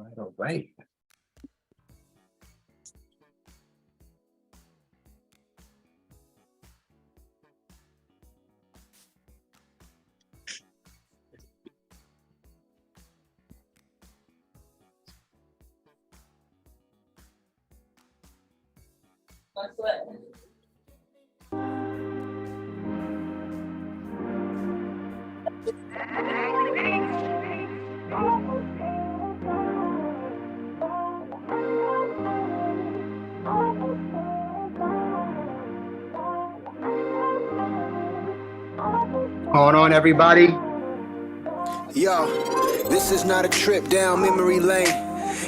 All right. That's what. Going on, everybody? Yo, this is not a trip down memory lane.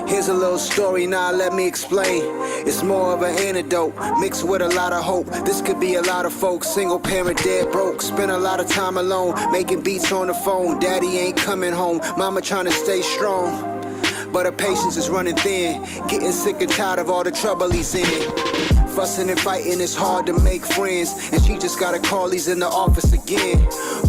Here's a little story, now let me explain. It's more of an antidote, mixed with a lot of hope. This could be a lot of folks, single parent, dead broke. Spend a lot of time alone, making beats on the phone. Daddy ain't coming home, mama trying to stay strong. But her patience is running thin, getting sick and tired of all the trouble he's in. Fussing and fighting, it's hard to make friends, and she just gotta call, he's in the office again.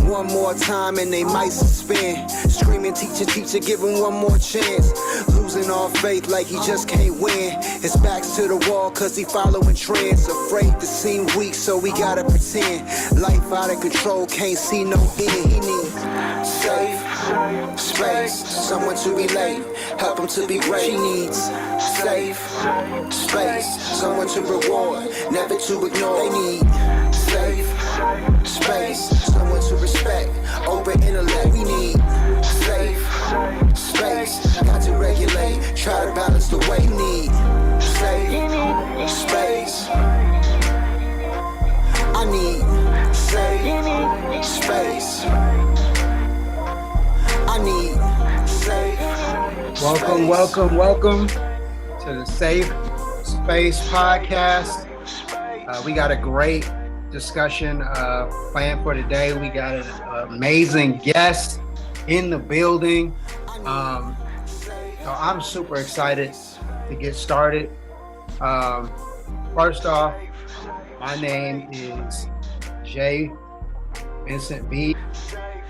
One more time and they might suspend. Screaming, teacher, teacher, give him one more chance. Losing all faith like he just can't win. His back's to the wall cause he following trends. Afraid to seem weak so we gotta pretend. Life out of control, can't see no end. He needs safe space, someone to relate, help him to be great. She needs safe space, someone to reward, never to ignore. They need safe space, someone to respect, open intellect. We need safe space, got to regulate, try to balance the way. We need safe space. I need safe space. I need safe. Welcome to the Safe Space Podcast. We got a great discussion planned for today. We got an amazing guest in the building. So I'm super excited to get started. First off, my name is J. Vincent B.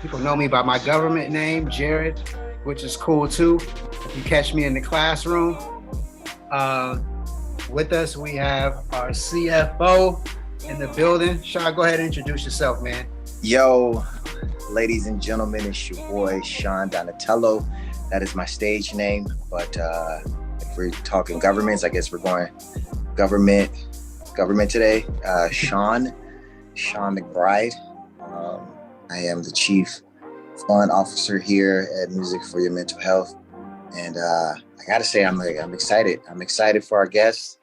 People know me by my government name, Jared, which is cool too. If you catch me in the classroom. With us, we have our CFO in the building. Sean, go ahead and introduce yourself, man. Yo, ladies and gentlemen, it's your boy, Sean Donatello. That is my stage name. But if we're talking governments, I guess we're going government today. Sean McBride. I am the Chief Fund Officer here at Music for Your Mental Health. And I gotta say, I'm excited. I'm excited for our guests.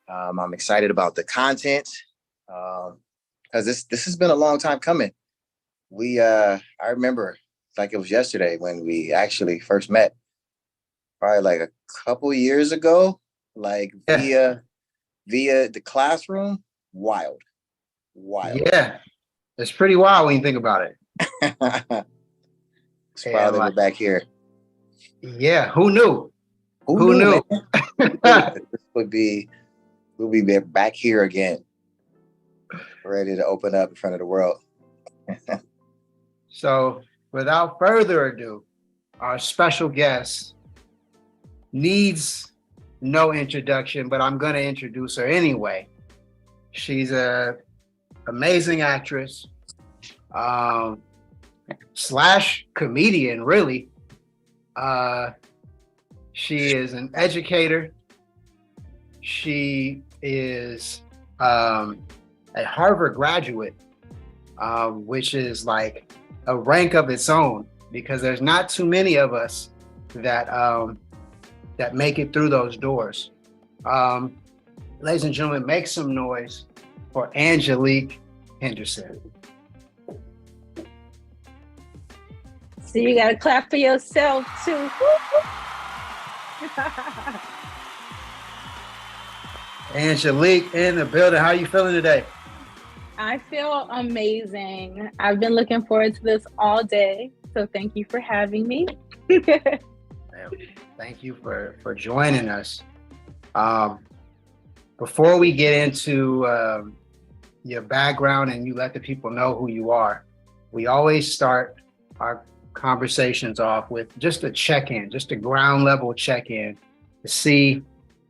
I'm excited about the content because this has been a long time coming. I remember like it was yesterday when we actually first met, probably like a couple years ago, like via the classroom. Wild. Yeah, it's pretty wild when you think about it. It's proud that we're back here. Yeah, who knew? Who knew? We'll be back here again, ready to open up in front of the world. So, without further ado, our special guest needs no introduction, but I'm going to introduce her anyway. She's an amazing actress, slash comedian, really. She is an educator. She is a Harvard graduate, which is like a rank of its own because there's not too many of us that make it through those doors. Ladies and gentlemen, make some noise for Angelique Henderson. So you gotta clap for yourself too. Angelique in the building. How are you feeling today? I feel amazing. I've been looking forward to this all day. So thank you for having me. Thank you for joining us. Before we get into your background and you let the people know who you are, we always start our conversations off with just a check-in, just a ground level check-in to see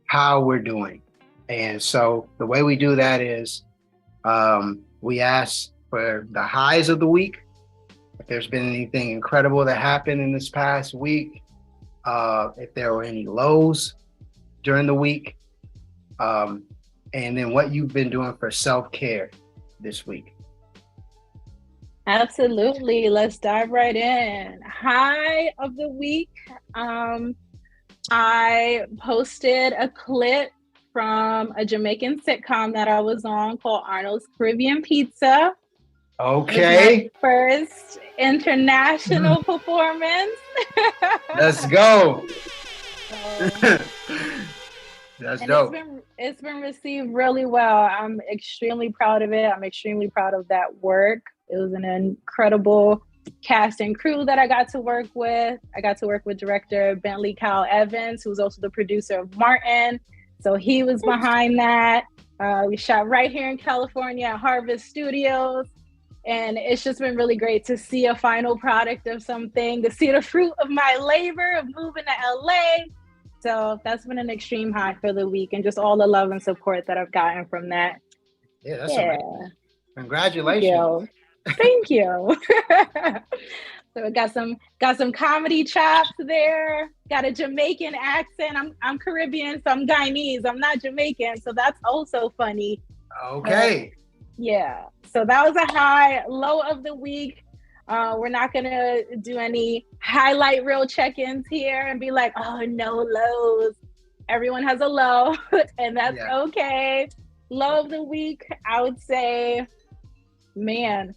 how we're doing. And so the way we do that is we ask for the highs of the week. If there's been anything incredible that happened in this past week, if there were any lows during the week, and then what you've been doing for self-care this week. Absolutely. Let's dive right in. High of the week. I posted a clip from a Jamaican sitcom that I was on called Arnold's Caribbean Pizza. Okay. First international performance. Let's go. That's dope. It's been received really well. I'm extremely proud of it. I'm extremely proud of that work. It was an incredible cast and crew that I got to work with. I got to work with director Bentley Kyle Evans, who's also the producer of Martin. So he was behind that. We shot right here in California at Harvest Studios. And it's just been really great to see a final product of something, to see the fruit of my labor of moving to LA. So that's been an extreme high for the week, and just all the love and support that I've gotten from that. Yeah, that's amazing. Congratulations. Thank you. So I got some comedy chops there. Got a Jamaican accent. I'm Caribbean, so I'm Guyanese. I'm not Jamaican, so that's also funny. Okay. Yeah. So that was a high. Low of the week. We're not gonna do any highlight reel check-ins here and be like, oh, no lows. Everyone has a low, and that's okay. Low of the week, I would say, man,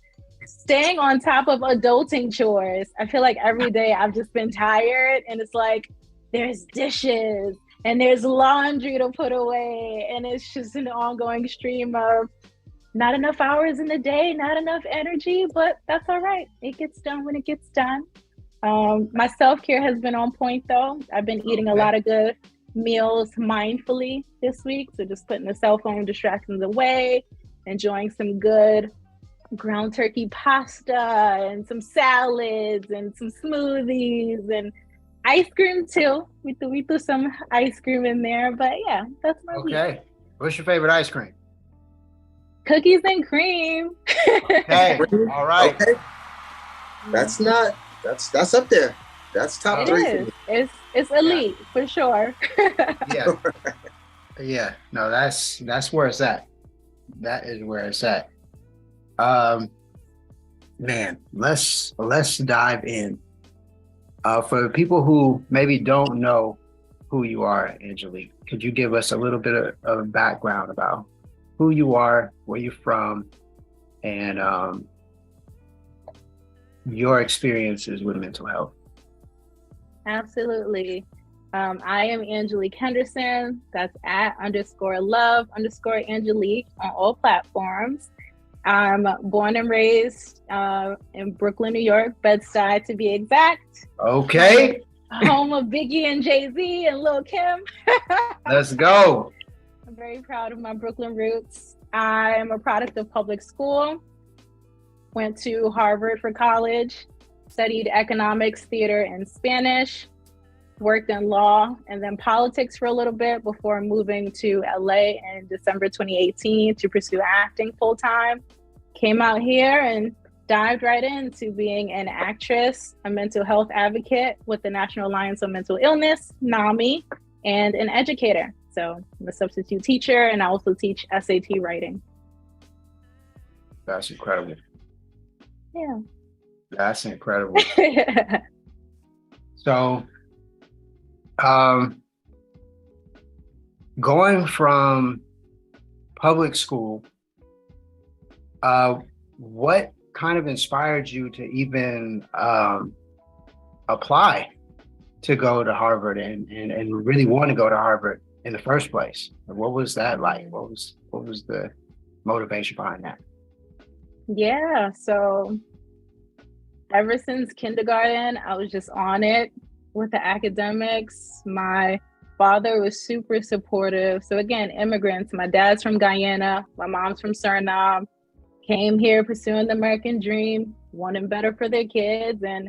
staying on top of adulting chores. I feel like every day I've just been tired, and it's like there's dishes and there's laundry to put away, and it's just an ongoing stream of not enough hours in the day, not enough energy, but that's all right. It gets done when it gets done. My self-care has been on point though. I've been eating a lot of good meals mindfully this week. So just putting the cell phone distractions away, enjoying some good ground turkey pasta and some salads and some smoothies and ice cream too. We threw some ice cream in there, but yeah, that's my week. Okay. What's your favorite ice cream? Cookies and cream. Okay. All right. Okay. That's up there. That's top three. It's elite for sure. Yeah. Yeah. No, that's where it's at. That is where it's at. Man, let's dive in. For the people who maybe don't know who you are, Angelique, could you give us a little bit of background about who you are, where you're from, and your experiences with mental health? Absolutely. I am Angelique Henderson. That's @_love_Angelique on all platforms. I'm born and raised in Brooklyn, New York, Bed-Stuy to be exact. Okay. Home of Biggie and Jay-Z and Lil' Kim. Let's go. I'm very proud of my Brooklyn roots. I am a product of public school. Went to Harvard for college, studied economics, theater, and Spanish, worked in law and then politics for a little bit before moving to LA in December 2018 to pursue acting full-time. Came out here and dived right into being an actress, a mental health advocate with the National Alliance on Mental Illness, NAMI, and an educator. So I'm a substitute teacher, and I also teach SAT writing. That's incredible. Yeah. That's incredible. So, going from public school, what kind of inspired you to even apply to go to Harvard and really want to go to Harvard in the first place? What was that like? What was the motivation behind that? Yeah, so ever since kindergarten, I was just on it with the academics. My father was super supportive. So again, immigrants. My dad's from Guyana, my mom's from Suriname, came here pursuing the American dream, wanting better for their kids. And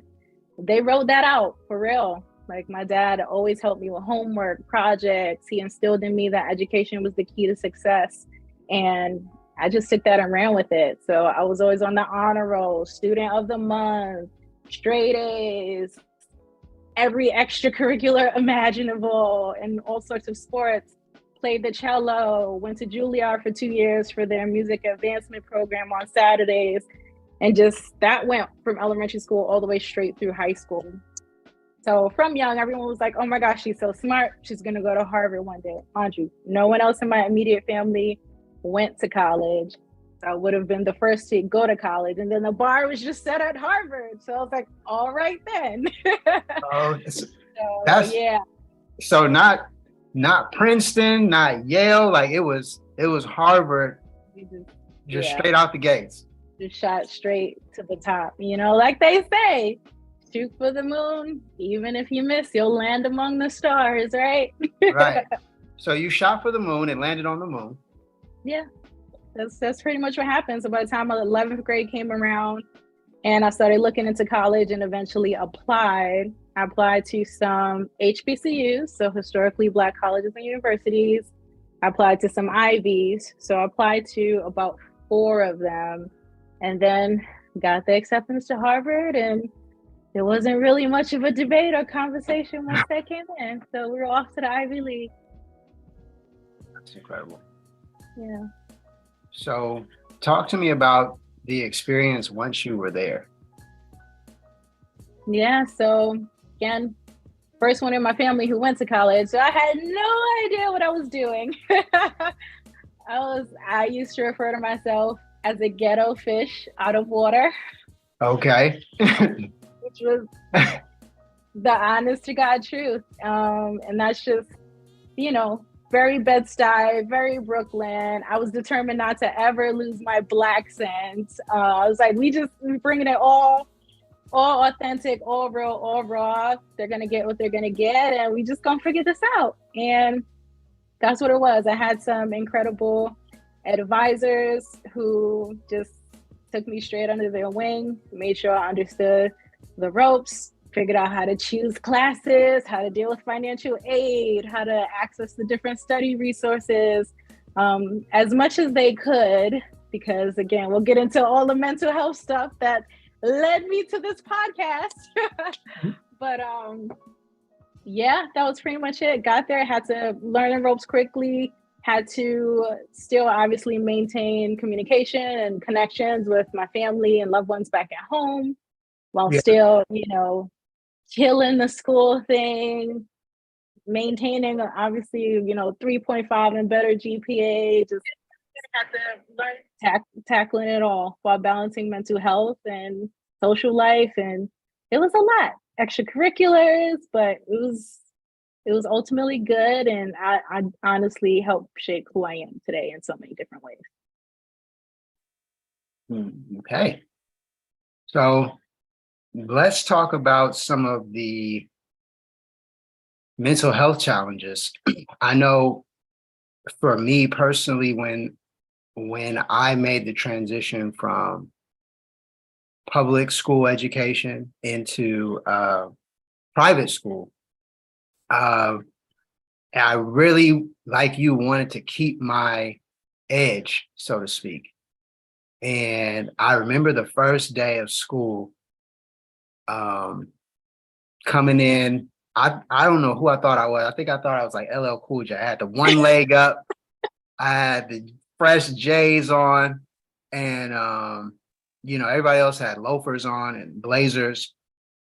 they wrote that out for real. Like my dad always helped me with homework, projects. He instilled in me that education was the key to success. And I just took that and ran with it. So I was always on the honor roll, student of the month, straight A's, every extracurricular imaginable, and all sorts of sports. Played the cello, went to Juilliard for 2 years for their music advancement program on Saturdays. And just that went from elementary school all the way straight through high school. So from young, everyone was like, oh my gosh, she's so smart. She's going to go to Harvard one day. Mind you, no one else in my immediate family went to college. So I would have been the first to go to college. And then the bar was just set at Harvard. So I was like, all right then. Oh, so, that's yeah. So not Princeton, not Yale. Like it was Harvard, just straight out the gates. Just shot straight to the top. You know, like they say, shoot for the moon. Even if you miss, you'll land among the stars, right? Right. So you shot for the moon and landed on the moon. Yeah, that's pretty much what happened. So by the time 11th grade came around and I started looking into college and eventually applied, I applied to some HBCUs, so historically Black colleges and universities. I applied to some Ivies. So I applied to about 4 of them and then got the acceptance to Harvard, and there wasn't really much of a debate or conversation once that came in. So we were off to the Ivy League. That's incredible. Yeah. So talk to me about the experience once you were there. Yeah, so again, first one in my family who went to college. So I had no idea what I was doing. I used to refer to myself as a ghetto fish out of water. Okay. Which was the honest to God truth. And that's just, you know, very Bed-Stuy, very Brooklyn. I was determined not to ever lose my Black scent. I was like, we're bringing it all authentic, all real, all raw. They're going to get what they're going to get, and we just gonna figure this out. And that's what it was. I had some incredible advisors who just took me straight under their wing, made sure I understood the ropes, figured out how to choose classes, how to deal with financial aid, how to access the different study resources, as much as they could, because again, we'll get into all the mental health stuff that led me to this podcast. But yeah, that was pretty much it. Got there, had to learn the ropes quickly, had to still obviously maintain communication and connections with my family and loved ones back at home, while still, you know, killing the school thing, maintaining obviously, you know, 3.5 and better GPA, just had to learn tackling it all while balancing mental health and social life. And it was a lot, extracurriculars, but it was ultimately good. And I honestly helped shape who I am today in so many different ways. Okay. So let's talk about some of the mental health challenges. I know for me personally, when I made the transition from public school education into private school, I really, like you, wanted to keep my edge, so to speak. And I remember the first day of school, coming in, I don't know who I thought I was. I think I thought I was like LL Cool J. I had the one leg up, I had the fresh J's on, and you know, everybody else had loafers on and blazers.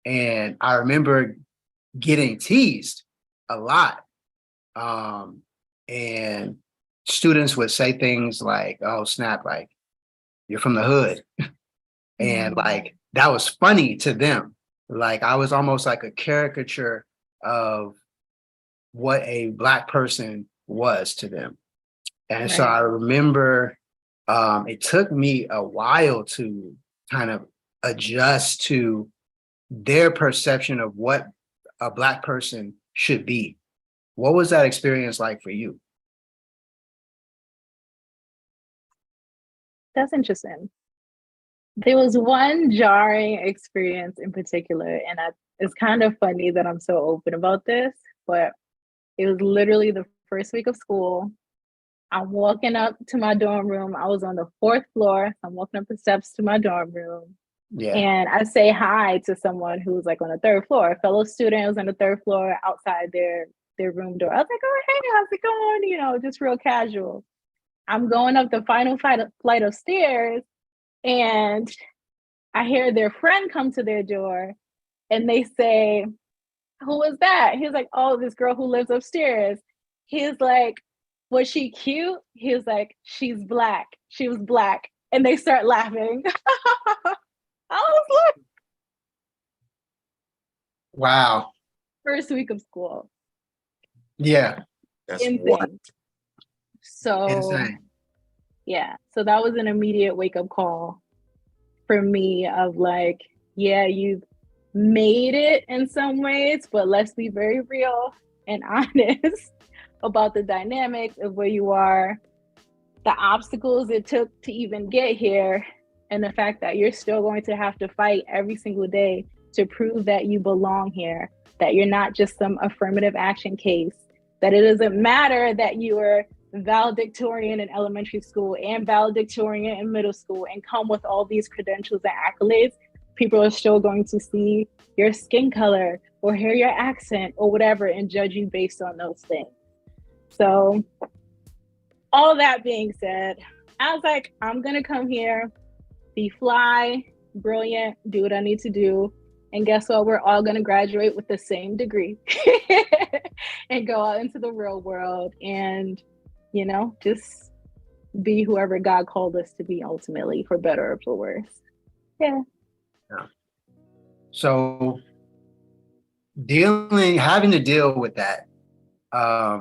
And I remember getting teased a lot. And students would say things like, oh snap, like you're from the hood. And like that was funny to them. Like I was almost like a caricature of what a Black person was to them. And so I remember it took me a while to kind of adjust to their perception of what a Black person should be. What was that experience like for you? That's interesting. There was one jarring experience in particular, and it's kind of funny that I'm so open about this, but it was literally the first week of school. I'm walking up to my dorm room. I was on the fourth floor. I'm walking up the steps to my dorm room. Yeah. And I say hi to someone who's like on the third floor. A fellow student was on the third floor outside their room door. I was like, oh, hey, how's it going? You know, just real casual. I'm going up the final flight of stairs, and I hear their friend come to their door, and they say, who was that? He's like, oh, this girl who lives upstairs. He's like, was she cute? He was like, she's black. She was black. And they start laughing. I was like, Wow. first week of school. Yeah. That's Insane. what. So Insane. yeah, so that was an immediate wake up call for me of like, yeah, you've made it in some ways, but let's be very real and honest about the dynamics of where you are, the obstacles it took to even get here, and the fact that you're still going to have to fight every single day to prove that you belong here, that you're not just some affirmative action case, that it doesn't matter that you were valedictorian in elementary school and valedictorian in middle school and come with all these credentials and accolades. People are still going to see your skin color or hear your accent or whatever and judge you based on those things. So all that being said, I was like, I'm going to come here, be fly, brilliant, do what I need to do. And guess what? We're all going to graduate with the same degree and go out into the real world and, you know, just be whoever God called us to be ultimately, for better or for worse. Yeah. So having to deal with that,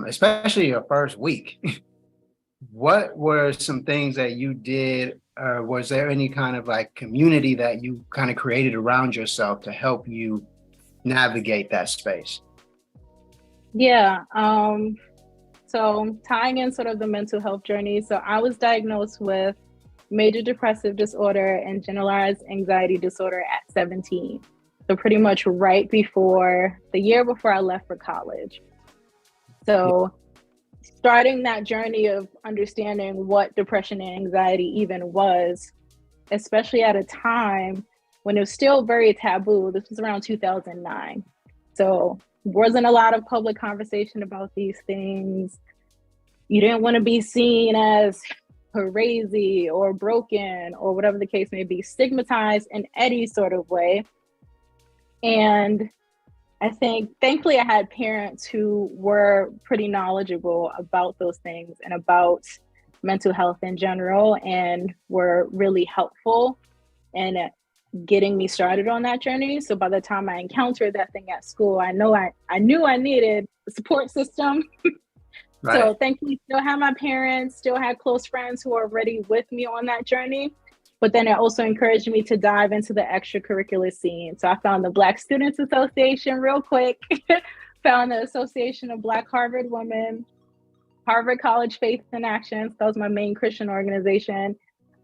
especially your first week, what were some things that you did? Was there any kind of like community that you kind of created around yourself to help you navigate that space? Yeah. So tying in sort of the mental health journey. So I was diagnosed with major depressive disorder and generalized anxiety disorder at 17. So pretty much right before the year before I left for college. So starting that journey of understanding what depression and anxiety even was, especially at a time when it was still very taboo. This was around 2009. So wasn't a lot of public conversation about these things. You didn't want to be seen as crazy or broken or whatever the case may be, stigmatized in any sort of way. And I think, thankfully, I had parents who were pretty knowledgeable about those things and about mental health in general, and were really helpful in getting me started on that journey. So by the time I encountered that thing at school, I knew I needed a support system. Right. So thankfully, still had my parents, still had close friends who are already with me on that journey. But then it also encouraged me to dive into the extracurricular scene. So I found the Black Students Association real quick, found the Association of Black Harvard Women, Harvard College Faith in Action. That was my main Christian organization.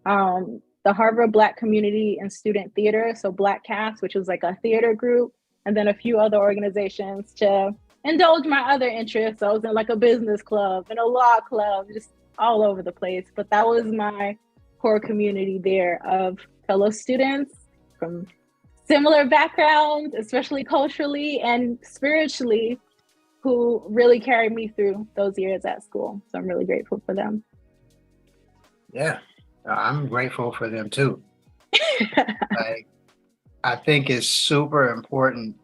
The Harvard Black Community and Student Theater, so Black Cast, which was like a theater group, and then a few other organizations to indulge my other interests. So I was in like a business club and a law club, just all over the place. But that was my core community there of fellow students from similar backgrounds, especially culturally and spiritually, who really carried me through those years at school. So I'm really grateful for them. Yeah, I'm grateful for them too. Like, I think it's super important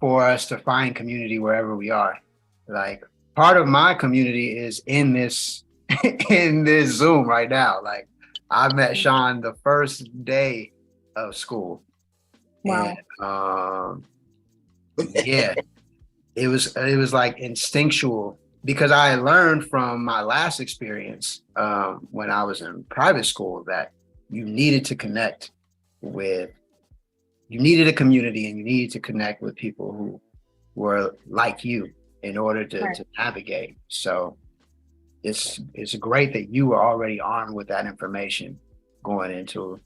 for us to find community wherever we are. Like, part of my community is in this in this Zoom right now. Like, I met Sean the first day of school. Wow. And yeah, it was like instinctual, because I learned from my last experience when I was in private school that you needed to connect with, you needed a community, and you needed to connect with people who were like you in order to navigate. So it's great that you were already armed with that information going into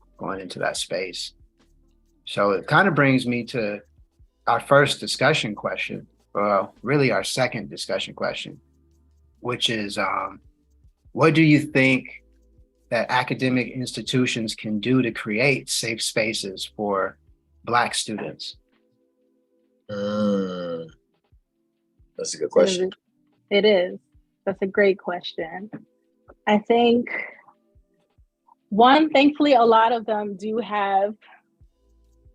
that space. So it kind of brings me to our first discussion question, well, really our second discussion question, which is, what do you think that academic institutions can do to create safe spaces for Black students? That's a good question. It is. That's a great question. I think, one, thankfully, a lot of them do have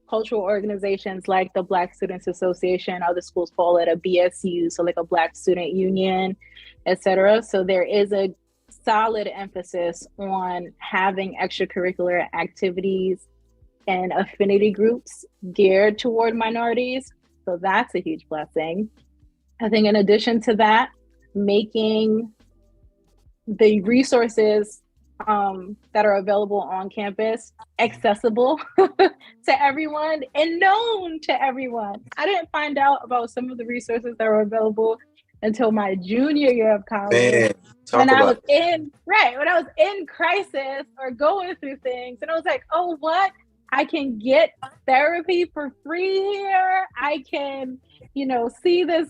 cultural organizations like the Black Students Association. Other schools call it a BSU, so like a Black Student Union, etc. So there is a solid emphasis on having extracurricular activities and affinity groups geared toward minorities. So that's a huge blessing. I think in addition to that, making the resources that are available on campus accessible to everyone and known to everyone. I didn't find out about some of the resources that were available until my junior year of college. When I was in crisis or going through things, and I was like, oh, what? I can get therapy for free here. I can, see this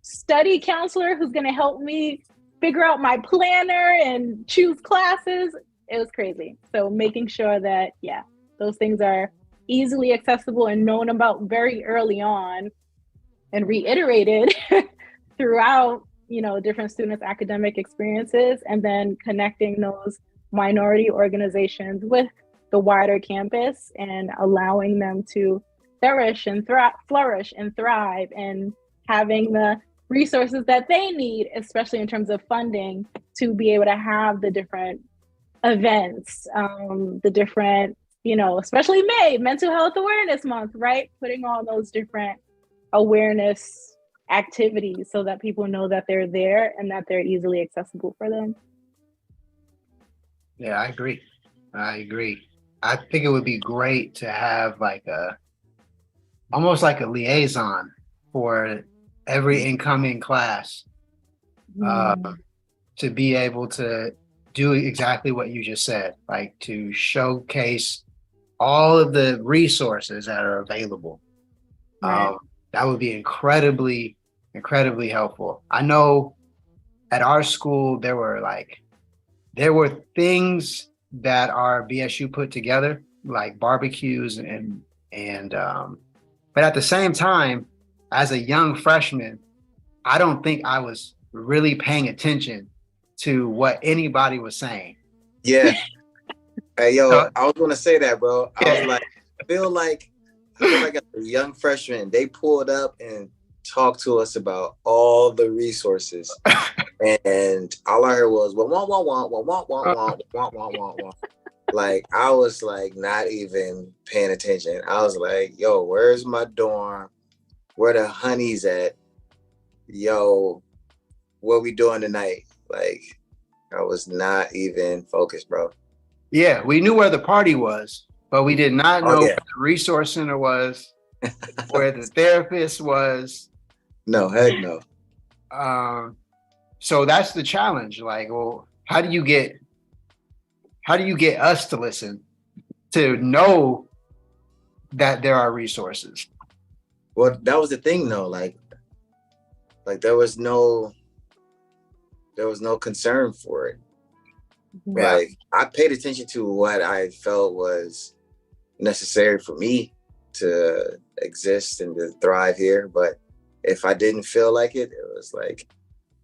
study counselor who's going to help me figure out my planner and choose classes. It was crazy. So making sure that, those things are easily accessible and known about very early on and reiterated throughout, different students' academic experiences, and then connecting those minority organizations with the wider campus and allowing them to flourish and thrive, and having the resources that they need, especially in terms of funding, to be able to have the different events, the different, especially Mental Health Awareness Month, right? Putting all those different awareness activities so that people know that they're there and that they're easily accessible for them. Yeah, I agree. I think it would be great to have almost like a liaison for every incoming class, to be able to do exactly what you just said, like to showcase all of the resources that are available. Right. That would be incredibly helpful. I know at our school, there were things that our BSU put together, like barbecues but at the same time, as a young freshman, I don't think I was really paying attention to what anybody was saying. Yeah. Hey, yo, I was going to say that, bro. I was like, I feel like as a young freshman, they pulled up and talked to us about all the resources. And all I heard was, like, I was like, not even paying attention. I was like, yo, where's my dorm? Where the honey's at? Yo, what we doing tonight? Like, I was not even focused, bro. Yeah, we knew where the party was, but we did not know where the resource center was, where the therapist was. No, heck no. So that's the challenge. Like, well, how do you get us to listen, to know that there are resources? Well, that was the thing though. Like there was no concern for it. Yeah. Like, I paid attention to what I felt was necessary for me to exist and to thrive here. But if I didn't feel like it, it was like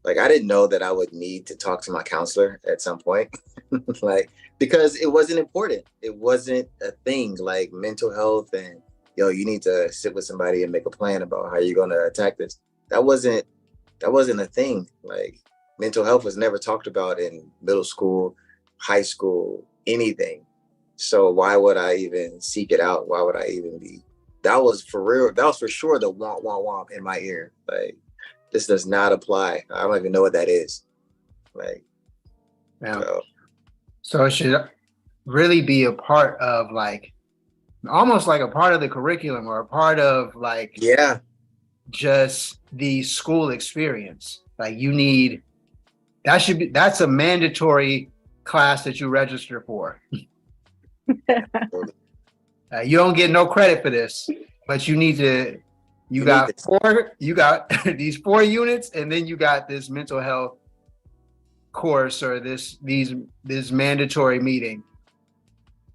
I didn't know that I would need to talk to my counselor at some point. Because it wasn't important. It wasn't a thing like mental health and, you need to sit with somebody and make a plan about how you're going to attack this. That wasn't a thing. Like, mental health was never talked about in middle school, high school, anything. So why would I even seek it out? Why would I even be? That was for real. That was for sure the womp, womp, womp in my ear. Like, this does not apply. I don't even know what that is. Like, so it should really be a part of almost like a part of the curriculum, or a part of just the school experience. Like, that's a mandatory class that you register for. You don't get no credit for this, but you got these 4 units, and then you got this mental health course or this mandatory meeting.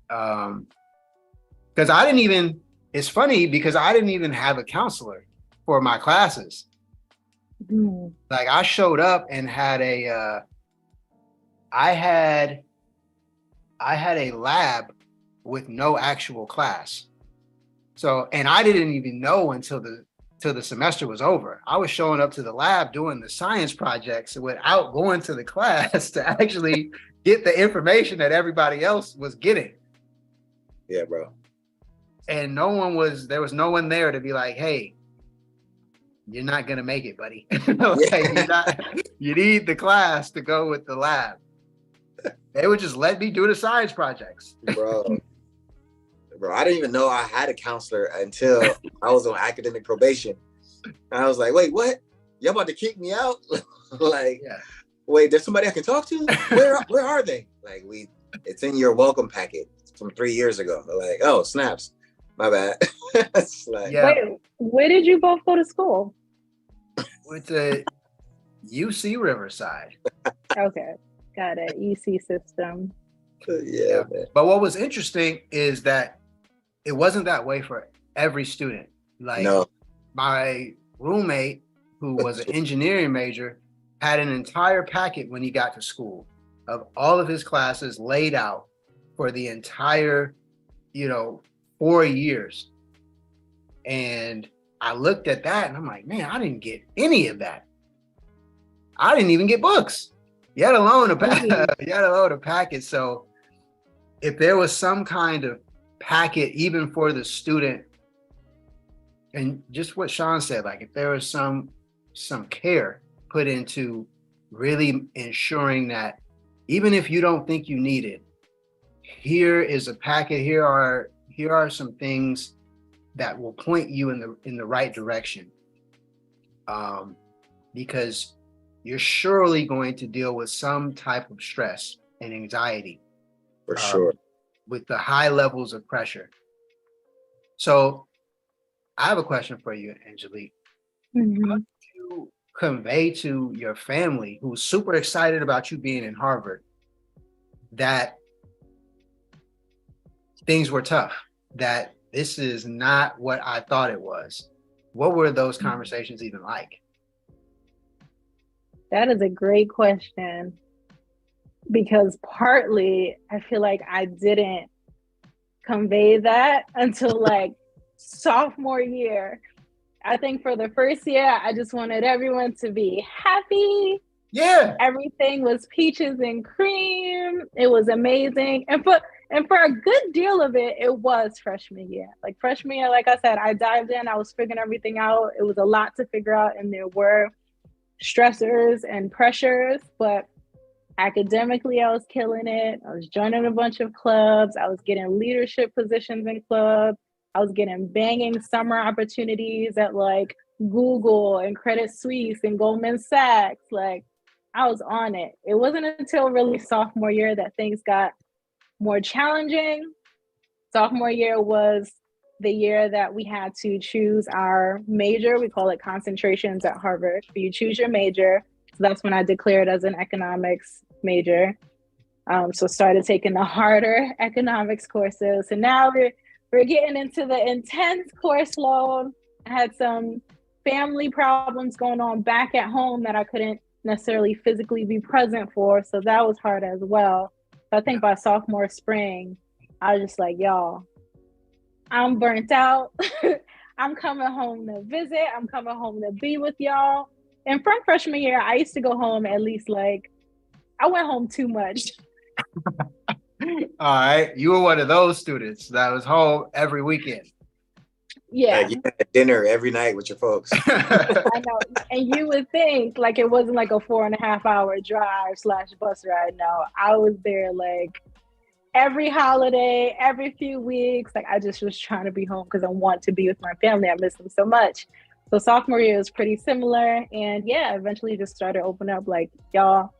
Because it's funny because I didn't even have a counselor for my classes. Like I showed up and had I had a lab with no actual class. So, and I didn't even know until the semester was over. I was showing up to the lab doing the science projects without going to the class to actually get the information that everybody else was getting. Yeah, bro. And there was no one there to be like, hey, you're not going to make it, buddy. You need the class to go with the lab. They would just let me do the science projects. Bro, I didn't even know I had a counselor until I was on academic probation. And I was like, wait, what? Y'all about to kick me out? Like, yeah. Wait, there's somebody I can talk to? Where are they? Like, it's in your welcome packet from 3 years ago. They're like, oh, snaps. My bad. Like, yeah. Wait, where did you both go to school? With the UC Riverside. Okay, got it. UC system. Yeah, man. But what was interesting is that it wasn't that way for every student. Like my roommate, who was an engineering major, had an entire packet when he got to school of all of his classes laid out for the entire, 4 years. And I looked at that and I'm like, man, I didn't get any of that. I didn't even get books, yet alone a packet. So if there was some kind of packet, even for the student, and just what Sean said, like if there was some care put into really ensuring that even if you don't think you need it, here is a packet, here are some things that will point you in the right direction. Because you're surely going to deal with some type of stress and anxiety. For sure. With the high levels of pressure. So I have a question for you, Angelique. Mm-hmm. How did you convey to your family, who's super excited about you being in Harvard, that things were tough, that this is not what I thought it was? What were those conversations even like? That is a great question, because partly I feel like I didn't convey that until like sophomore year. I think for the first year, I just wanted everyone to be happy. Yeah. Everything was peaches and cream. It was amazing. And for a good deal of it, it was freshman year. Like freshman year, like I said, I dived in, I was figuring everything out. It was a lot to figure out, and there were stressors and pressures, but academically, I was killing it. I was joining a bunch of clubs. I was getting leadership positions in clubs. I was getting banging summer opportunities at like Google and Credit Suisse and Goldman Sachs. Like I was on it. It wasn't until really sophomore year that things got more challenging. Sophomore year was the year that we had to choose our major. We call it concentrations at Harvard. You choose your major. So that's when I declared as an economics major. So started taking the harder economics courses. So now we're getting into the intense course load. I had some family problems going on back at home that I couldn't necessarily physically be present for. So that was hard as well. So I think by sophomore spring, I was just like, y'all, I'm burnt out. I'm coming home to visit. I'm coming home to be with y'all. And from freshman year, I used to go home at least I went home too much. All right. You were one of those students that was home every weekend. Yeah. You had dinner every night with your folks. I know. And you would think it wasn't like a 4.5 hour drive / bus ride. No, I was there every holiday, every few weeks. I just was trying to be home because I want to be with my family. I miss them so much. So sophomore year was pretty similar. And yeah, eventually just started opening up y'all,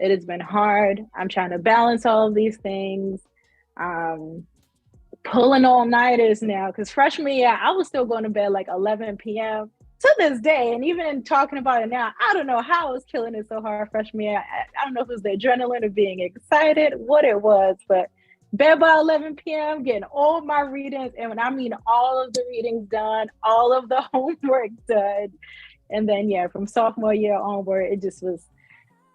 it has been hard. I'm trying to balance all of these things. pulling all-nighters now, because freshman year, I was still going to bed like 11 p.m. to this day. And even talking about it now, I don't know how I was killing it so hard freshman year. I don't know if it was the adrenaline of being excited, what it was, but bed by 11 p.m., getting all my readings. And when I mean all of the readings done, all of the homework done. And then, yeah, from sophomore year onward, it just was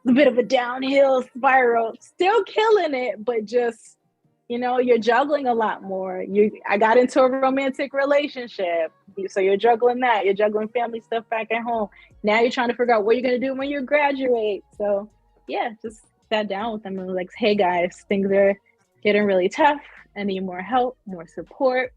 a bit of a downhill spiral. Still killing it, but just, you're juggling a lot more. I got into a romantic relationship, so you're juggling that. You're juggling family stuff back at home. Now you're trying to figure out what you're going to do when you graduate. So, yeah, just sat down with them and was like, hey, guys, things are getting really tough. I need more help, more support.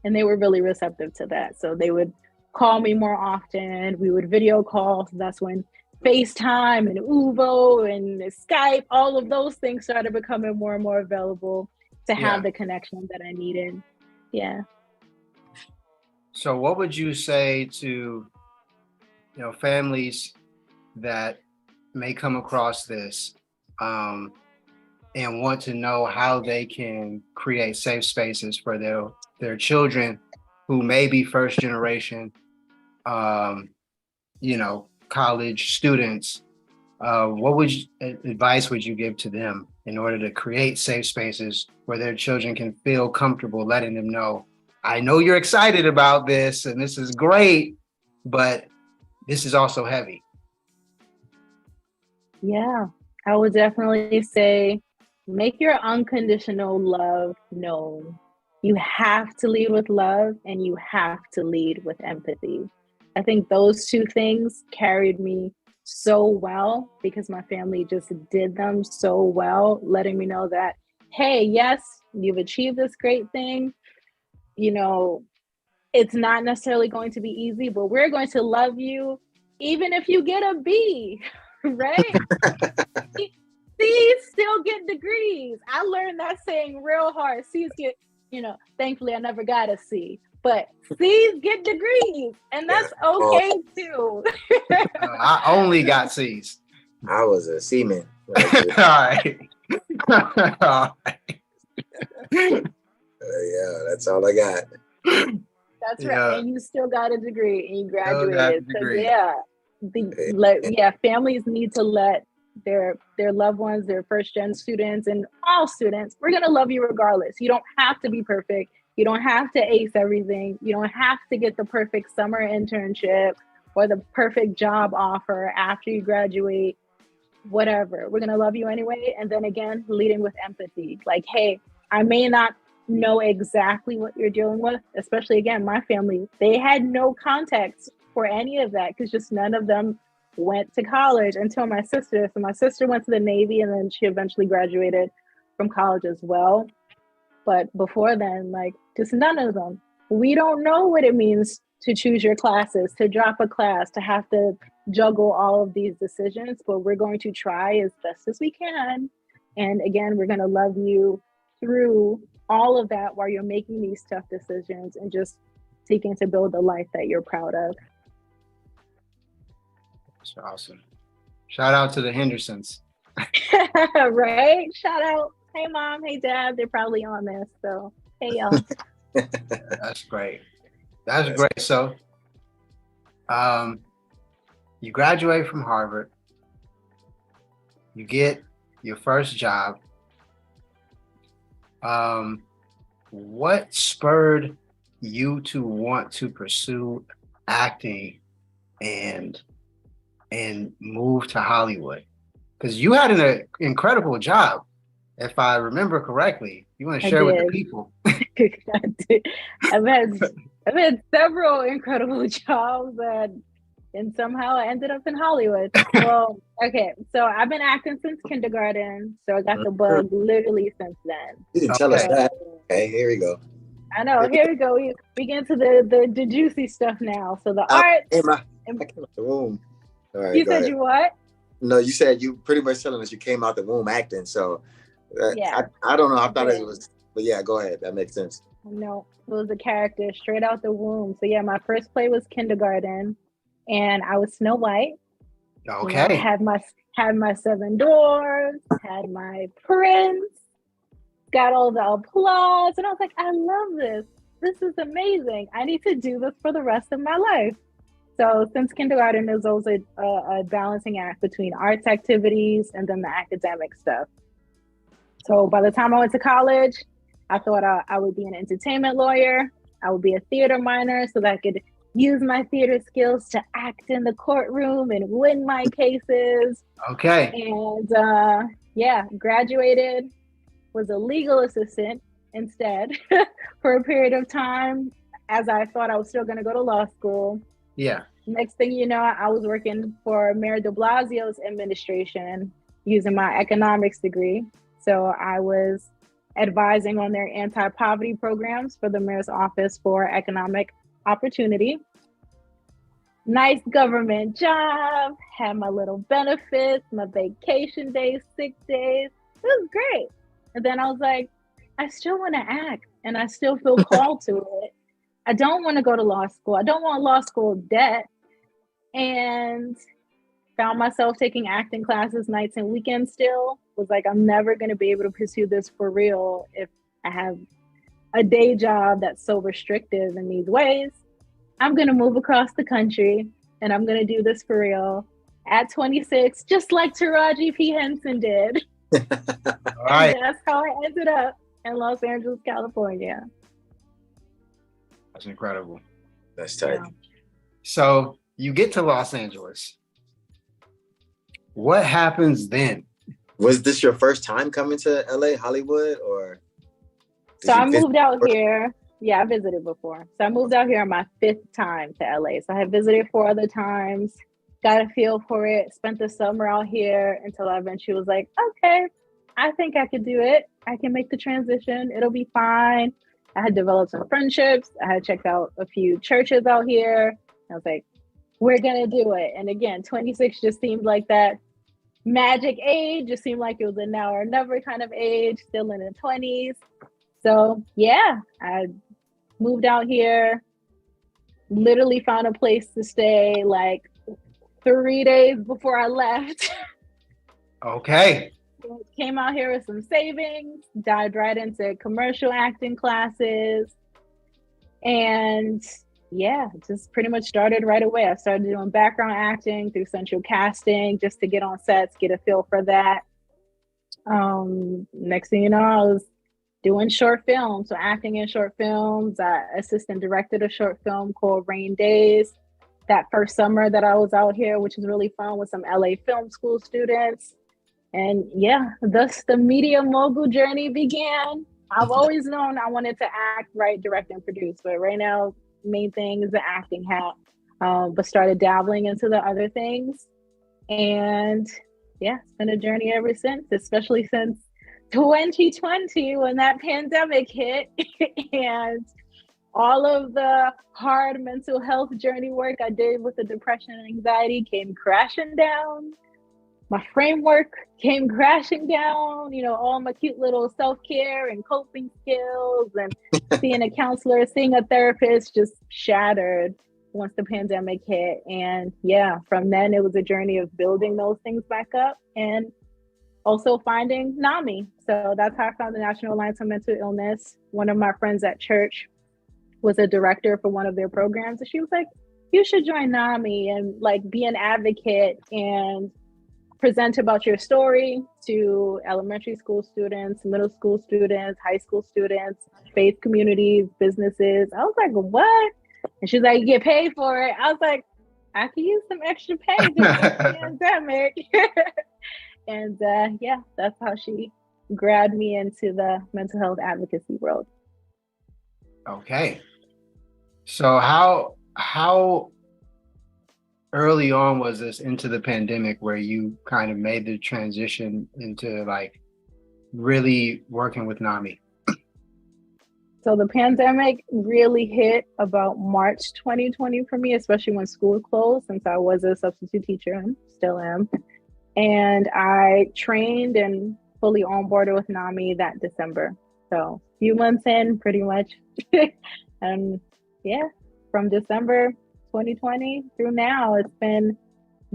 And they were really receptive to that. So they would call me more often. We would video call. So that's when FaceTime and Uvo and Skype, all of those things started becoming more and more available to have the connection that I needed. Yeah. So what would you say to, families that may come across this and want to know how they can create safe spaces for their children who may be first generation, college students? What advice would you give to them in order to create safe spaces where their children can feel comfortable letting them know, I know you're excited about this and this is great, but this is also heavy? Yeah, I would definitely say make your unconditional love known. You have to lead with love and you have to lead with empathy. I think those two things carried me so well because my family just did them so well, letting me know that, hey, yes, you've achieved this great thing. It's not necessarily going to be easy, but we're going to love you even if you get a B, right? C's still get degrees. I learned that saying real hard. C's get, thankfully I never got a C, but C's get degrees, and that's okay too. I only got C's. I was a seaman. All right. Yeah, that's all I got. That's right. And you still got a degree and you graduated. So families need to let their loved ones, their first gen students and all students, we're going to love you regardless. You don't have to be perfect. You don't have to ace everything. You don't have to get the perfect summer internship or the perfect job offer after you graduate, whatever. We're going to love you anyway. And then again, leading with empathy. Like, hey, I may not know exactly what you're dealing with, especially again, my family, they had no context for any of that because just none of them went to college until my sister. So my sister went to the Navy and then she eventually graduated from college as well. But before then, just none of them. We don't know what it means to choose your classes, to drop a class, to have to juggle all of these decisions, but we're going to try as best as we can. And again, we're going to love you through all of that while you're making these tough decisions and just seeking to build the life that you're proud of. That's awesome. Shout out to the Hendersons. Right? Shout out. Hey, mom. Hey, dad. They're probably on this. So, hey, y'all. That's great. That's great. So, you graduate from Harvard. You get your first job. What spurred you to want to pursue acting and move to Hollywood? Because you had an incredible job, if I remember correctly. You want to share with the people? I've had several incredible jobs, and somehow I ended up in Hollywood. Well, okay, so I've been acting since kindergarten, so I got the bug literally since then. You didn't tell us that. Okay, here we go. I know. Here we go. We get into the juicy stuff now. So the art. I came out the womb. All right, you said ahead. You what? No, you said you pretty much telling us you came out the womb acting. So I don't know. I thought it was, but yeah, go ahead. That makes sense. No, it was a character straight out the womb. So yeah, my first play was kindergarten, and I was Snow White. Okay. Had my 7 dwarves, had my prince, got all the applause. And I was like, I love this. This is amazing. I need to do this for the rest of my life. So since kindergarten, there's always a balancing act between arts activities and then the academic stuff. So by the time I went to college, I thought I would be an entertainment lawyer. I would be a theater minor so that I could use my theater skills to act in the courtroom and win my cases. Okay. And graduated, was a legal assistant instead for a period of time, as I thought I was still going to go to law school. Yeah. Next thing you know, I was working for Mayor de Blasio's administration using my economics degree. So I was advising on their anti-poverty programs for the mayor's office for economic opportunity. Nice government job, had my little benefits, my vacation days, sick days. It was great. And then I was like, I still want to act and I still feel called to it. I don't want to go to law school. I don't want law school debt. And found myself taking acting classes nights and weekends still. Was like, I'm never going to be able to pursue this for real if I have a day job that's so restrictive in these ways. I'm going to move across the country and I'm going to do this for real at 26, just like Taraji P. Henson did. All right. And that's how I ended up in Los Angeles, California. That's incredible. That's tight. Yeah. So you get to Los Angeles. What happens then? Was this your first time coming to LA, Hollywood, or? So I moved out here. Yeah, I visited before. So I moved out here on my 5th time to LA. So I had visited 4 other times, got a feel for it, spent the summer out here until I eventually was like, okay, I think I could do it. I can make the transition. It'll be fine. I had developed some friendships. I had checked out a few churches out here. I was like, we're going to do it. And again, 26 just seemed like that magic age. Just seemed like it was a now or never kind of age, still in the 20s. So yeah, I moved out here, literally found a place to stay like 3 days before I left. Okay. Came out here with some savings, dived right into commercial acting classes. And yeah, just pretty much started right away. I started doing background acting through central casting just to get on sets, get a feel for that. Next thing you know, I was doing short films, so acting in short films. I assistant directed a short film called Rain Days that first summer that I was out here, which was really fun with some LA Film School students. And yeah, thus the media mogul journey began. I've always known I wanted to act, write, direct, and produce, but right now, main thing is the acting hat. But started dabbling into the other things. And yeah, it's been a journey ever since, especially since 2020 when that pandemic hit and all of the hard mental health journey work I did with the depression and anxiety came crashing down. My framework came crashing down, you know, all my cute little self-care and coping skills and seeing a counselor, seeing a therapist just shattered once the pandemic hit. And yeah, from then it was a journey of building those things back up and also finding NAMI. So that's how I found the National Alliance on Mental Illness. One of my friends at church was a director for one of their programs. And she was like, you should join NAMI and like be an advocate and present about your story to elementary school students, middle school students, high school students, faith communities, businesses. I was like, what? And she's like, you get paid for it. I was like, I could use some extra pay during the pandemic. And yeah, that's how she grabbed me into the mental health advocacy world. Okay. So how early on was this into the pandemic where you kind of made the transition into like really working with NAMI? So the pandemic really hit about March 2020 for me, especially when school closed, since I was a substitute teacher and still am. And I trained and fully onboarded with NAMI that December. So a few months in, pretty much. And yeah, from December 2020 through now, it's been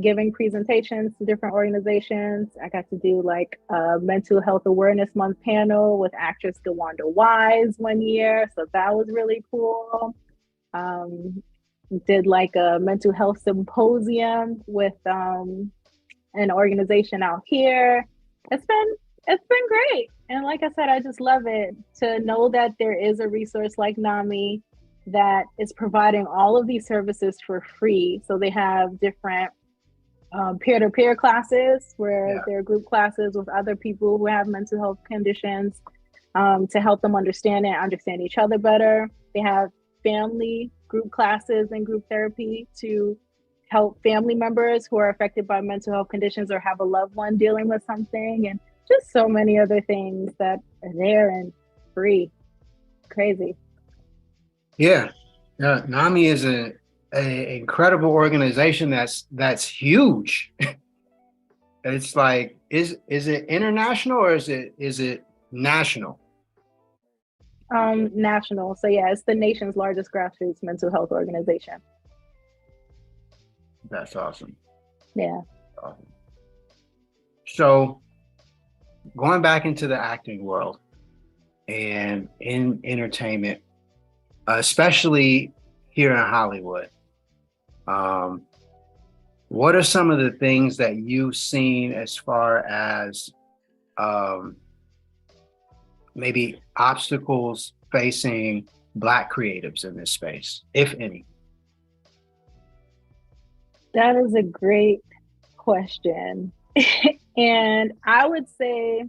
giving presentations to different organizations. I got to do like a mental health awareness month panel with actress DeWanda Wise one year. So that was really cool. Did like a mental health symposium with an organization out here. It's been great. And like I said, I just love it to know that there is a resource like NAMI that is providing all of these services for free. So they have different peer-to-peer classes where there are group classes with other people who have mental health conditions to help them understand each other better. They have family group classes and group therapy to help family members who are affected by mental health conditions or have a loved one dealing with something, and just so many other things that are there and free. Crazy. Yeah. NAMI is an incredible organization that's huge. It's like, is it international or is it national? National. So yeah, it's the nation's largest grassroots mental health organization. That's awesome. Yeah. Awesome. So going back into the acting world and in entertainment, especially here in Hollywood, what are some of the things that you've seen as far as maybe obstacles facing Black creatives in this space, if any? That is a great question. And I would say,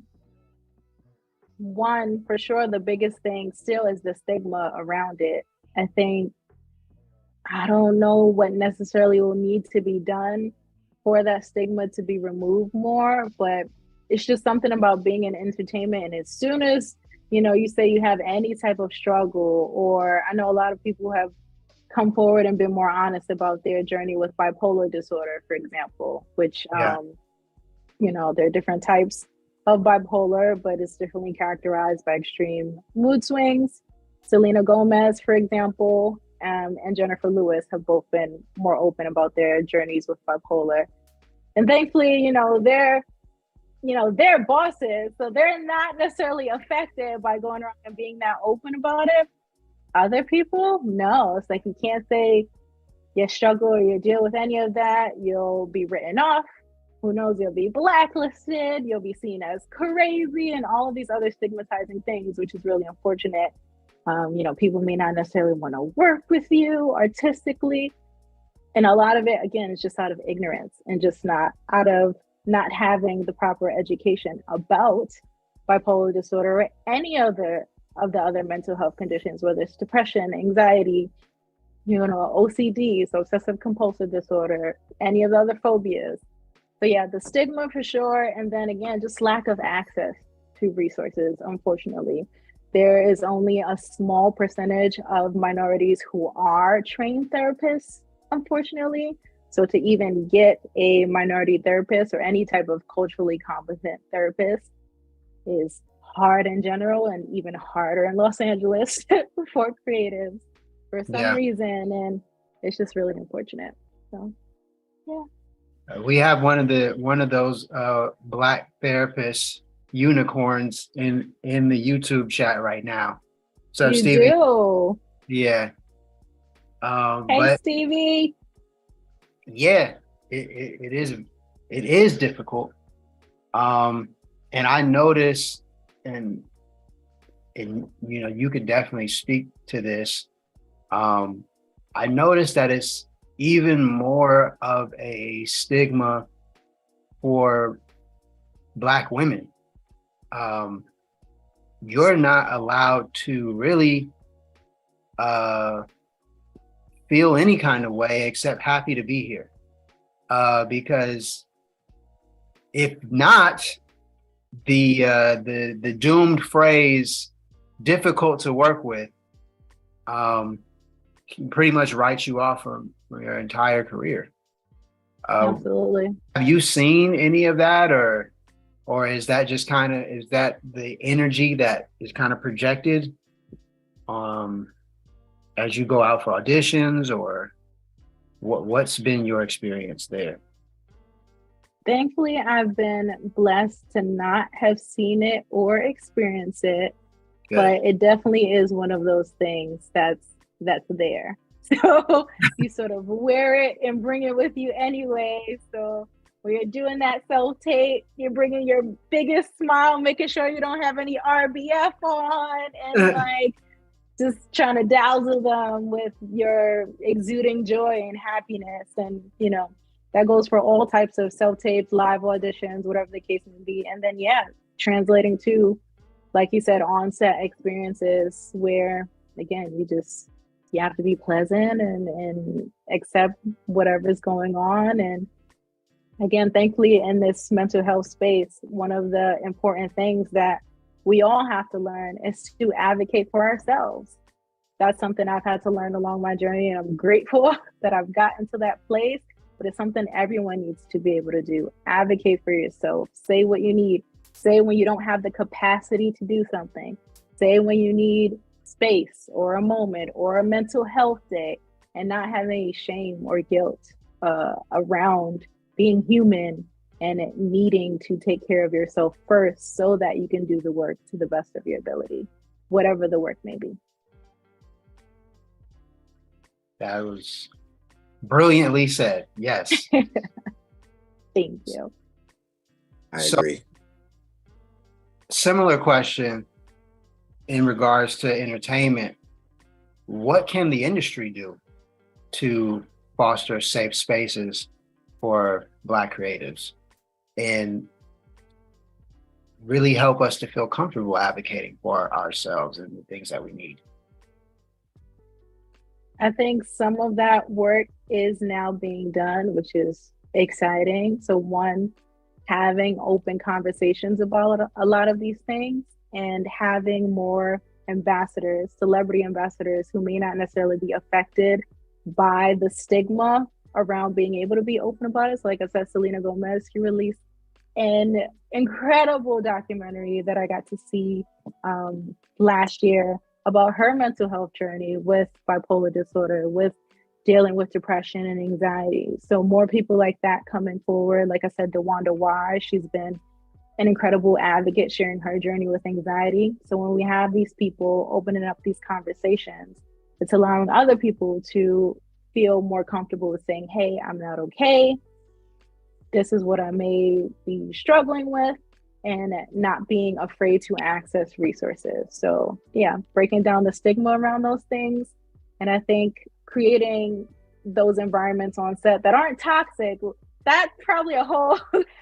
one, for sure, the biggest thing still is the stigma around it. I don't know what necessarily will need to be done for that stigma to be removed more, but it's just something about being in entertainment. And as soon as, you say you have any type of struggle, or I know a lot of people have come forward and been more honest about their journey with bipolar disorder, for example, which, there are different types of bipolar, but it's differently characterized by extreme mood swings. Selena Gomez, for example, and Jennifer Lewis have both been more open about their journeys with bipolar. And thankfully, they're bosses, so they're not necessarily affected by going around and being that open about it. Other people, no. It's like you can't say you struggle or you deal with any of that. You'll be written off. Who knows? You'll be blacklisted. You'll be seen as crazy and all of these other stigmatizing things, which is really unfortunate. People may not necessarily want to work with you artistically. And a lot of it, again, is just out of ignorance and just not having the proper education about bipolar disorder or any of the other mental health conditions, whether it's depression, anxiety, OCD, so obsessive compulsive disorder, any of the other phobias. So yeah, the stigma for sure. And then again, just lack of access to resources, unfortunately. There is only a small percentage of minorities who are trained therapists, unfortunately. So to even get a minority therapist or any type of culturally competent therapist is hard in general, and even harder in Los Angeles for creatives for some reason. And it's just really unfortunate. So, yeah. We have one of those Black therapists unicorns in the YouTube chat right now. So Stevie, do? Yeah. Hey, Stevie. Yeah, it is difficult. And I noticed, and you could definitely speak to this. I noticed that it's even more of a stigma for Black women. You're not allowed to really feel any kind of way except happy to be here. Because if not, the doomed phrase difficult to work with can pretty much write you off from your entire career. Absolutely. Have you seen any of that, or is that just is that the energy that is kind of projected as you go out for auditions, or what's been your experience there? Thankfully, I've been blessed to not have seen it or experienced it, Good. but it definitely is one of those things that's there. So you sort of wear it and bring it with you anyway. So when you're doing that self-tape, you're bringing your biggest smile, making sure you don't have any RBF on, and like just trying to dazzle them with your exuding joy and happiness. And, you know, that goes for all types of self-tapes, live auditions, whatever the case may be. And then, yeah, translating to, like you said, on-set experiences where, again, you have to be pleasant and accept whatever's going on. And again, thankfully, in this mental health space, one of the important things that we all have to learn is to advocate for ourselves. That's something I've had to learn along my journey, and I'm grateful that I've gotten to that place, but it's something everyone needs to be able to do. Advocate for yourself. Say what you need. Say when you don't have the capacity to do something. Say when you need space or a moment or a mental health day, and not have any shame or guilt around being human and needing to take care of yourself first so that you can do the work to the best of your ability, whatever the work may be. That was brilliantly said. Yes. Thank you. I agree. Similar question in regards to entertainment. What can the industry do to foster safe spaces for Black creatives and really help us to feel comfortable advocating for ourselves and the things that we need? I think some of that work is now being done, which is exciting. So one, having open conversations about a lot of these things, and having more ambassadors, celebrity ambassadors, who may not necessarily be affected by the stigma around being able to be open about it. So like I said, Selena Gomez, she released an incredible documentary that I got to see last year about her mental health journey with bipolar disorder, with dealing with depression and anxiety. So more people like that coming forward. Like I said, DeWanda Wise, she's been an incredible advocate sharing her journey with anxiety. So when we have these people opening up these conversations, it's allowing other people to feel more comfortable with saying, hey, I'm not okay. This is what I may be struggling with, and not being afraid to access resources. So yeah, breaking down the stigma around those things. And I think creating those environments on set that aren't toxic, that's probably a whole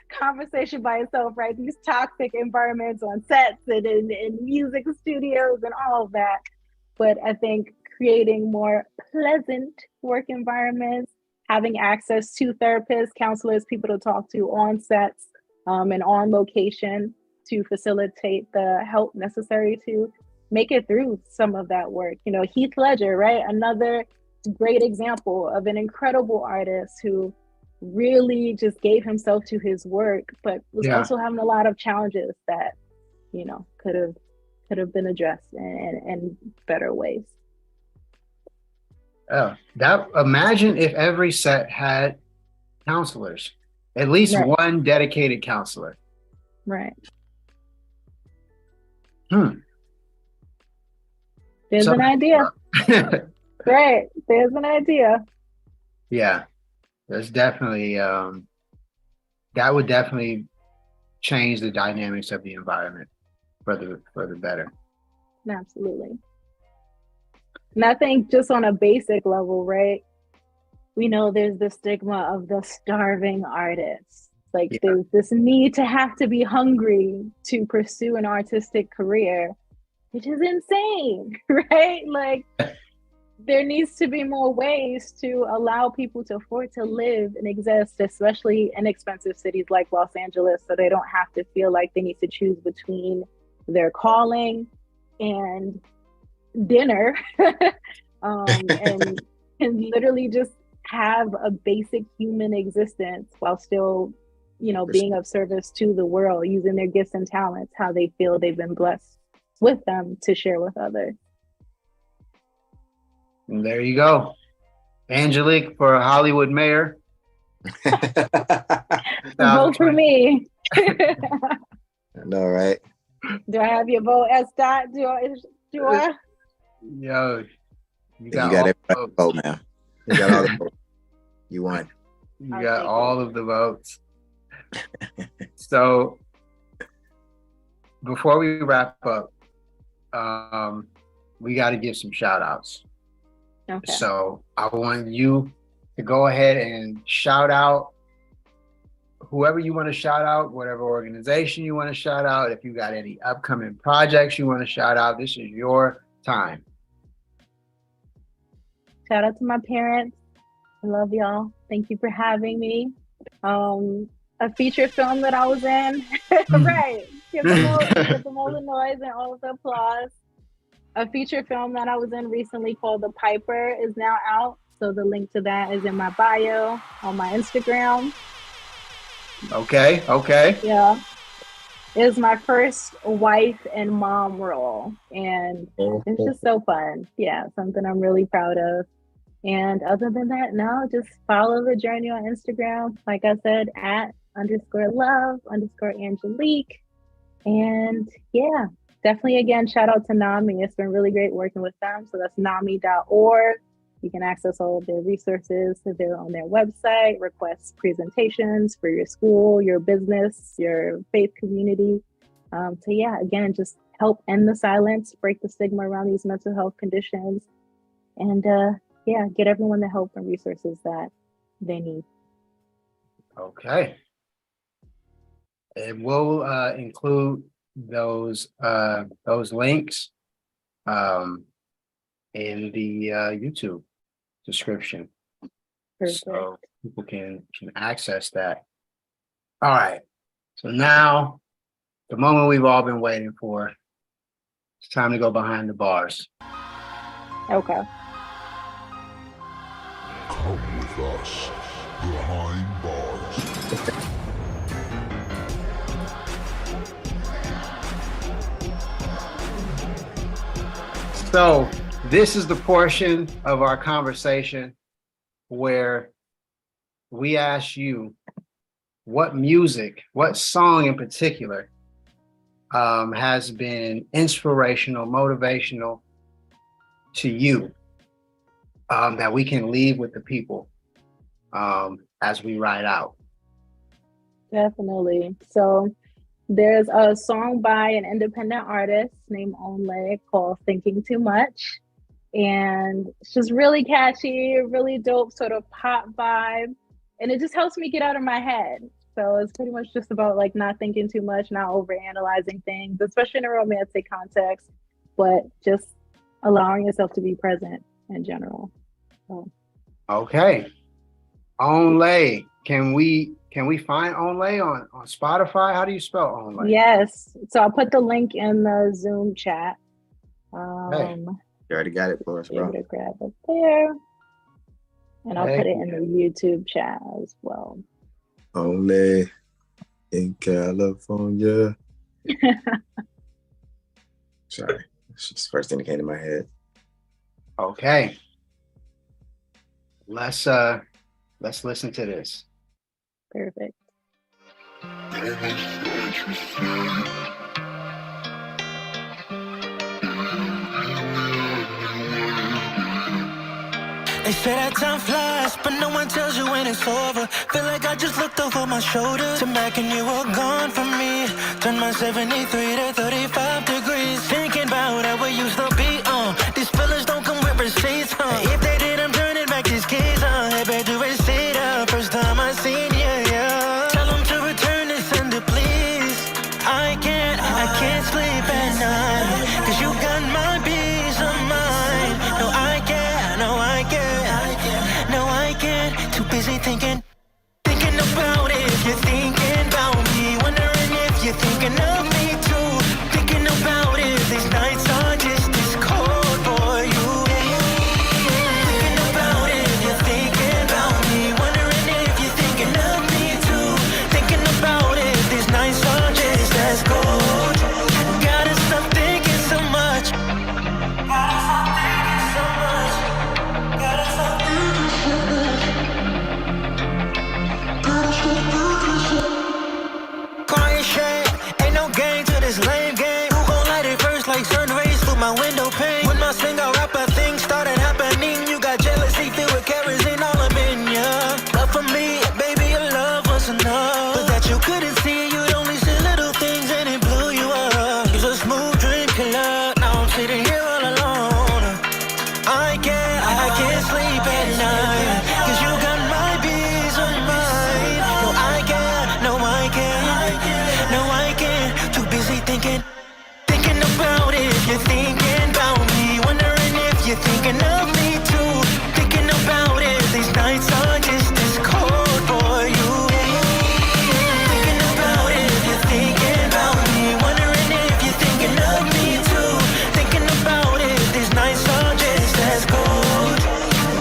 conversation by itself, right? These toxic environments on sets and in music studios and all of that. But I think creating more pleasant work environments, having access to therapists, counselors, people to talk to on sets and on location to facilitate the help necessary to make it through some of that work. You know, Heath Ledger, right? Another great example of an incredible artist who really just gave himself to his work, but was also having a lot of challenges that, you know, could have been addressed in better ways. Oh, imagine if every set had counselors, at least one dedicated counselor. Right. There's an idea. Right. There's an idea. Yeah. There's definitely, that would definitely change the dynamics of the environment for the better. Absolutely. And I think just on a basic level, right? We know there's the stigma of the starving artist. Like there's this need to have to be hungry to pursue an artistic career, which is insane, right? Like there needs to be more ways to allow people to afford to live and exist, especially in expensive cities like Los Angeles, so they don't have to feel like they need to choose between their calling and dinner and literally just have a basic human existence while still, you know, being of service to the world, using their gifts and talents, how they feel they've been blessed with them to share with others. And there you go. Angelique for Hollywood mayor. Vote for me. I know, right? Do I have your vote, S. Dot? Do I? Yo, You got everybody's vote, man. You got all the votes. You won. You got all of the votes. So before we wrap up, we got to give some shout outs. Okay. So I want you to go ahead and shout out whoever you want to shout out, whatever organization you want to shout out. If you got any upcoming projects you want to shout out, this is your time. Shout out to my parents. I love y'all. Thank you for having me. A feature film that I was in. Right. Give them all the noise and all of the applause. A feature film that I was in recently called The Piper is now out. So the link to that is in my bio on my Instagram. Okay. Yeah. It was my first wife and mom role. And it's just so fun. Yeah, something I'm really proud of. And other than that, no, just follow the journey on Instagram. Like I said, @_love_Angelique. And yeah, definitely again, shout out to NAMI. It's been really great working with them. So that's NAMI.org. You can access all of their resources. They're on their website, request presentations for your school, your business, your faith community. So yeah, again, just help end the silence, break the stigma around these mental health conditions. And yeah, get everyone the help and resources that they need. Okay. And we'll include those links in the YouTube description. Perfect. So people can access that. All right. So now the moment we've all been waiting for. It's time to go behind the bars. Okay. Come with us behind bars. So this is the portion of our conversation where we ask you what music, what song in particular has been inspirational, motivational to you that we can leave with the people as we ride out. Definitely. So there's a song by an independent artist named Ohnle called Thinking Too Much. And it's just really catchy, really dope sort of pop vibe. And it just helps me get out of my head. So it's pretty much just about like not thinking too much, not overanalyzing things, especially in a romantic context, but just allowing yourself to be present in general. So. Okay. Ohnle. Can we find Ohnle on Spotify? How do you spell Ohnle? Yes. So I'll put the link in the Zoom chat. Hey, you already got it for us, bro. To grab it there. And I'll put it in the YouTube chat as well. Ohnle in California. Sorry. It's just the first thing that came to my head. Okay. Let's listen to this. Perfect. They say that time flies, but no one tells you when it's over. Feel like I just looked over my shoulder to back and you were gone from me. Turned my 73 to 35 degrees. Thinking about how we used to be on. These fillers don't come with receipts, If they did, I'm turning back these keys, Hey, babe, do it, see the first time I seen you, yeah. Tell them to return this under, please. I can't sleep at night. Cause you got my peace of mind. No, I can't. Too busy thinking about it. If you're thinking about me, wondering if you're thinking of me too. Thinking about it, these nights are just as cold for you. Thinking about it, you're thinking about me, wondering if you're thinking of me too. Thinking about it, these nights are just as cold. Gotta stop thinking so much. Gotta stop thinking so much. Gotta can't sleep at night, 'cause you got my peace of mind. No, I can't, no, I can't, no, I can't. Too busy thinking about it. You're thinking about me, wondering if you're thinking of me too. Thinking about it, these nights are just as cold for you. Thinking about it, you're thinking about me, wondering if you're thinking of me too. Thinking about it, these nights are just as cold.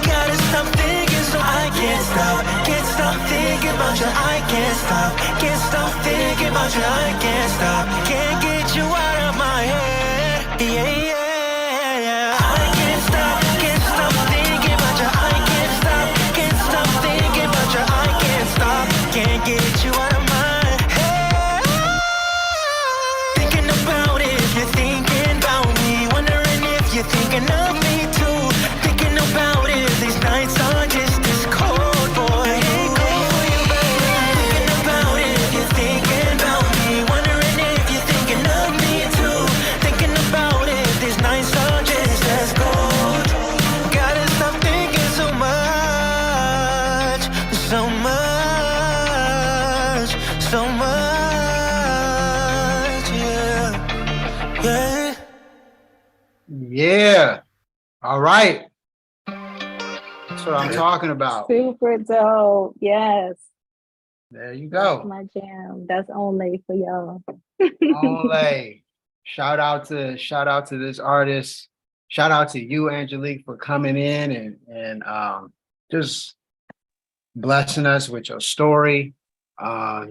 Gotta stop thinking so I can't stop. Can't stop thinking about you, I can't stop. Can't stop thinking about you, I can't stop. Can't get you out of my head. Yeah, yeah, yeah. I can't stop thinking about you, I can't stop. Can't stop thinking about you, I can't stop. Can't get you out of my head. Thinking about it, you're thinking about me, wondering if you're thinking of me too. Thinking about it, these nights are just as cold, boy. Thinking about it, you're thinking about me, wondering if you're thinking of me too. Thinking about it, these nights are just as cold. Gotta stop thinking so much, so much, so much, yeah, yeah. Yeah. All right. That's what I'm talking about. Super dope. Yes. There you That's go. my jam. That's Ohnle for y'all. Ohnle. Shout out to this artist. Shout out to you, Angelique, for coming in and just blessing us with your story,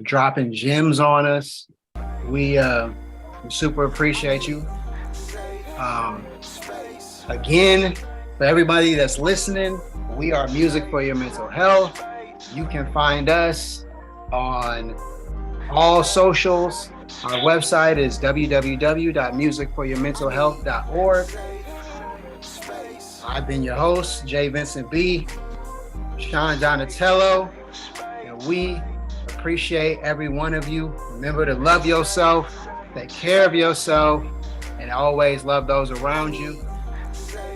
dropping gems on us. We super appreciate you. Again, for everybody that's listening, we are Music for Your Mental Health. You can find us on all socials. Our website is www.musicforyourmentalhealth.org. I've been your host, J. Vincent B. Sean Donatello, and we appreciate every one of you. Remember to love yourself, take care of yourself, and always love those around you.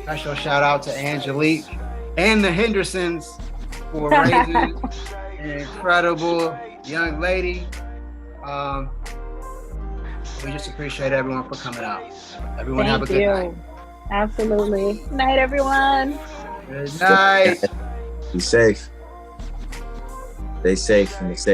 Special shout out to Angelique and the Hendersons for raising an incredible young lady. We just appreciate everyone for coming out. Everyone have a good night. Absolutely. Night, everyone. Good night. Be safe. Stay safe and stay